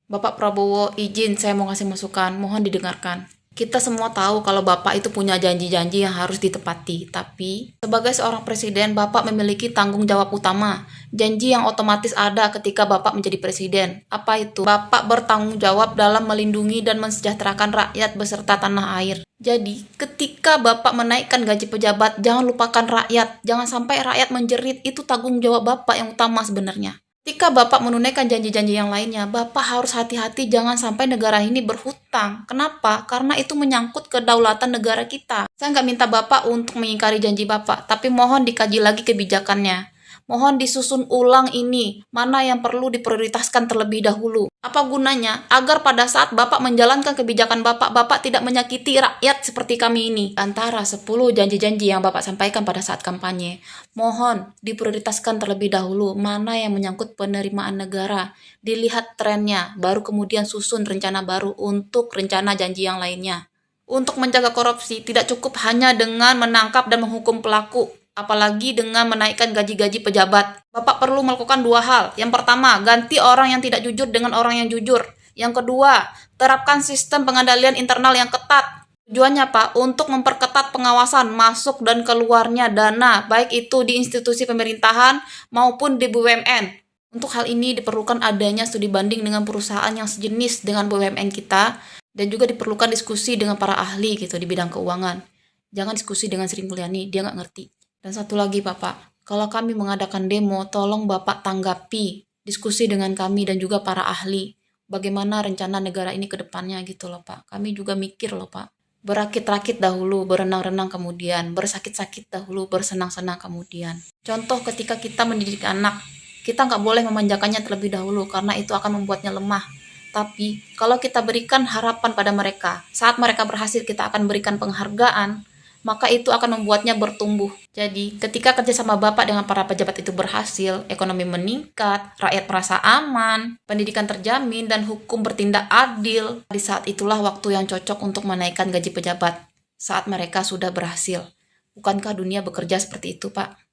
Bapak Prabowo, izin saya mau kasih masukan, mohon didengarkan. Kita semua tahu kalau Bapak itu punya janji-janji yang harus ditepati, tapi sebagai seorang presiden, Bapak memiliki tanggung jawab utama. Janji yang otomatis ada ketika Bapak menjadi presiden. Apa itu? Bapak bertanggung jawab dalam melindungi dan mensejahterakan rakyat beserta tanah air. Jadi, ketika Bapak menaikkan gaji pejabat, jangan lupakan rakyat. Jangan sampai rakyat menjerit, itu tanggung jawab Bapak yang utama sebenarnya. Ketika Bapak menunaikan janji-janji yang lainnya, Bapak harus hati-hati jangan sampai negara ini berhutang. Kenapa? Karena itu menyangkut kedaulatan negara kita. Saya nggak minta Bapak untuk mengingkari janji Bapak, tapi mohon dikaji lagi kebijakannya. Mohon disusun ulang ini, mana yang perlu diprioritaskan terlebih dahulu. Apa gunanya? Agar pada saat Bapak menjalankan kebijakan Bapak, Bapak tidak menyakiti rakyat seperti kami ini. Antara 10 janji-janji yang Bapak sampaikan pada saat kampanye, mohon diprioritaskan terlebih dahulu mana yang menyangkut penerimaan negara. Dilihat trennya, baru kemudian susun rencana baru untuk rencana janji yang lainnya. Untuk menjaga korupsi, tidak cukup hanya dengan menangkap dan menghukum pelaku, apalagi dengan menaikkan gaji-gaji pejabat. Bapak perlu melakukan 2 hal. Yang pertama, ganti orang yang tidak jujur dengan orang yang jujur. Yang kedua, terapkan sistem pengendalian internal yang ketat. Tujuannya apa? Untuk memperketat pengawasan masuk dan keluarnya dana, baik itu di institusi pemerintahan maupun di BUMN. Untuk hal ini diperlukan adanya studi banding dengan perusahaan yang sejenis dengan BUMN kita, dan juga diperlukan diskusi dengan para ahli gitu di bidang keuangan. Jangan diskusi dengan Sri Mulyani, dia nggak ngerti. Dan satu lagi Bapak, kalau kami mengadakan demo, tolong Bapak tanggapi diskusi dengan kami dan juga para ahli. Bagaimana rencana negara ini ke depannya gitu loh Pak. Kami juga mikir loh Pak. Berakit-rakit dahulu, berenang-renang kemudian, bersakit-sakit dahulu, bersenang-senang kemudian. Contoh ketika kita mendidik anak, kita nggak boleh memanjakannya terlebih dahulu karena itu akan membuatnya lemah. Tapi kalau kita berikan harapan pada mereka, saat mereka berhasil kita akan berikan penghargaan, maka itu akan membuatnya bertumbuh. Jadi, ketika kerjasama Bapak dengan para pejabat itu berhasil, ekonomi meningkat, rakyat merasa aman, pendidikan terjamin, dan hukum bertindak adil, di saat itulah waktu yang cocok untuk menaikkan gaji pejabat, saat mereka sudah berhasil. Bukankah dunia bekerja seperti itu, Pak?